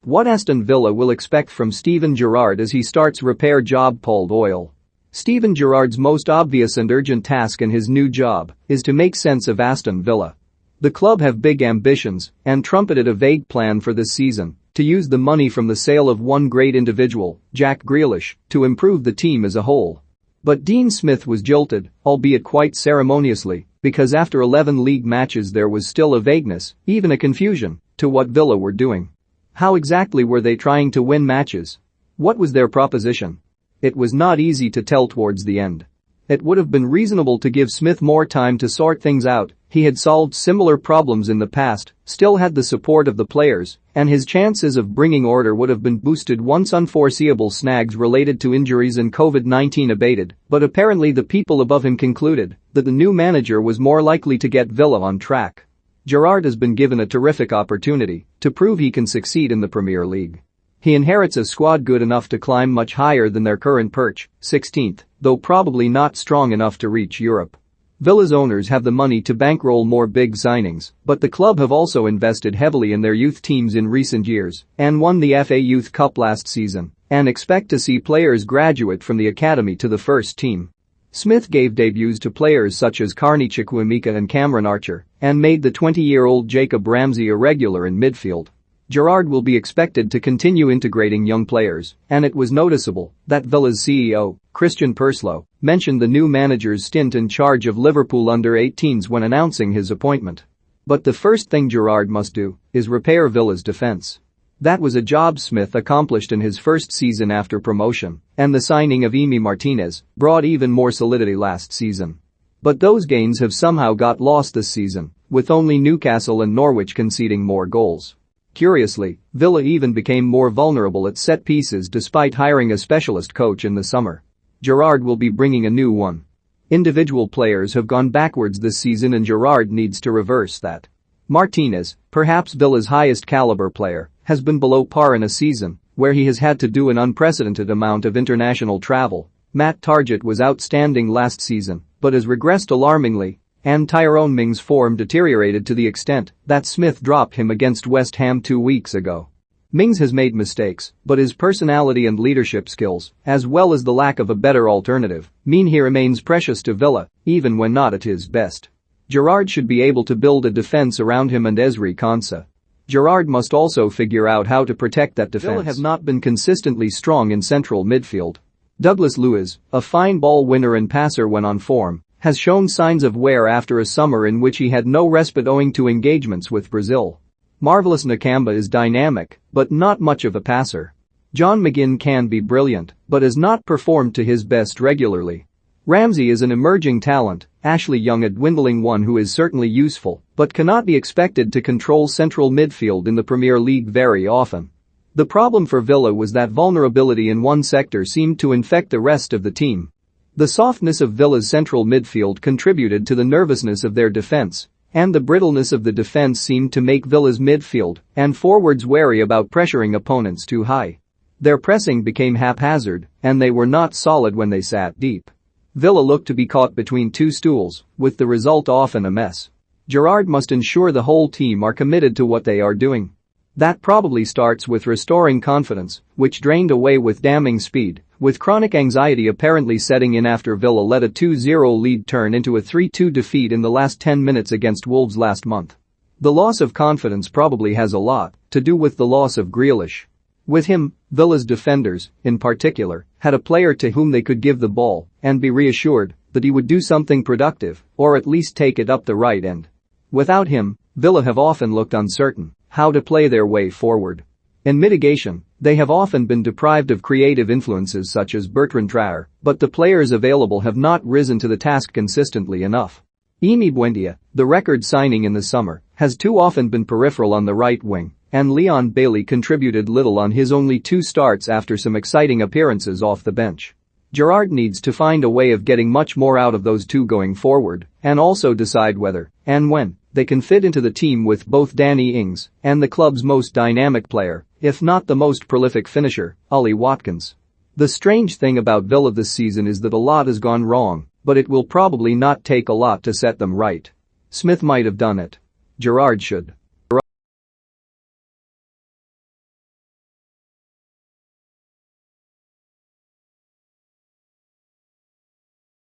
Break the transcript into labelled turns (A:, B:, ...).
A: What Aston Villa will expect from Steven Gerrard as he starts repair job. Paul Doyle. Steven Gerrard's most obvious and urgent task in his new job is to make sense of Aston Villa. The club have big ambitions and trumpeted a vague plan for this season to use the money from the sale of one great individual, Jack Grealish, to improve the team as a whole. But Dean Smith was jilted, albeit quite ceremoniously, because after 11 league matches there was still a vagueness, even a confusion, to what Villa were doing. How exactly were they trying to win matches? What was their proposition? It was not easy to tell towards the end. It would have been reasonable to give Smith more time to sort things out. He had solved similar problems in the past, still had the support of the players, and his chances of bringing order would have been boosted once unforeseeable snags related to injuries and COVID-19 abated, but apparently the people above him concluded that the new manager was more likely to get Villa on track. Gerrard has been given a terrific opportunity to prove he can succeed in the Premier League. He inherits a squad good enough to climb much higher than their current perch, 16th, though probably not strong enough to reach Europe. Villa's owners have the money to bankroll more big signings, but the club have also invested heavily in their youth teams in recent years and won the FA Youth Cup last season and expect to see players graduate from the academy to the first team. Smith gave debuts to players such as Carney Chukwuemeka and Cameron Archer and made the 20-year-old Jacob Ramsey a regular in midfield. Gerrard will be expected to continue integrating young players, and it was noticeable that Villa's CEO, Christian Purslow, mentioned the new manager's stint in charge of Liverpool under-18s when announcing his appointment. But the first thing Gerrard must do is repair Villa's defense. That was a job Smith accomplished in his first season after promotion, and the signing of Emi Martinez brought even more solidity last season. But those gains have somehow got lost this season, with only Newcastle and Norwich conceding more goals. Curiously, Villa even became more vulnerable at set pieces despite hiring a specialist coach in the summer. Gerrard will be bringing a new one. Individual players have gone backwards this season and Gerrard needs to reverse that. Martinez, perhaps Villa's highest caliber player, has been below par in a season where he has had to do an unprecedented amount of international travel. Matt Targett was outstanding last season, but has regressed alarmingly, and Tyrone Mings' form deteriorated to the extent that Smith dropped him against West Ham 2 weeks ago. Mings has made mistakes, but his personality and leadership skills, as well as the lack of a better alternative, mean he remains precious to Villa, even when not at his best. Gerrard should be able to build a defense around him and Ezri Konsa. Gerrard must also figure out how to protect that defense. Villa have not been consistently strong in central midfield. Douglas Luiz, a fine ball winner and passer when on form, has shown signs of wear after a summer in which he had no respite owing to engagements with Brazil. Marvelous Nakamba is dynamic, but not much of a passer. John McGinn can be brilliant, but has not performed to his best regularly. Ramsey is an emerging talent, Ashley Young a dwindling one who is certainly useful, but cannot be expected to control central midfield in the Premier League very often. The problem for Villa was that vulnerability in one sector seemed to infect the rest of the team. The softness of Villa's central midfield contributed to the nervousness of their defense, and the brittleness of the defense seemed to make Villa's midfield and forwards wary about pressuring opponents too high. Their pressing became haphazard, and they were not solid when they sat deep. Villa looked to be caught between two stools, with the result often a mess. Gerrard must ensure the whole team are committed to what they are doing. That probably starts with restoring confidence, which drained away with damning speed, with chronic anxiety apparently setting in after Villa let a 2-0 lead turn into a 3-2 defeat in the last 10 minutes against Wolves last month. The loss of confidence probably has a lot to do with the loss of Grealish. With him, Villa's defenders, in particular, had a player to whom they could give the ball and be reassured that he would do something productive or at least take it up the right end. Without him, Villa have often looked uncertain how to play their way forward. In mitigation, they have often been deprived of creative influences such as Bertrand Traore, but the players available have not risen to the task consistently enough. Emi Buendia, the record signing in the summer, has too often been peripheral on the right wing, and Leon Bailey contributed little on his only 2 starts after some exciting appearances off the bench. Gerrard needs to find a way of getting much more out of those two going forward, and also decide whether, and when, they can fit into the team with both Danny Ings and the club's most dynamic player, if not the most prolific finisher, Ollie Watkins. The strange thing about Villa this season is that a lot has gone wrong, but it will probably not take a lot to set them right. Smith might have done it. Gerrard should.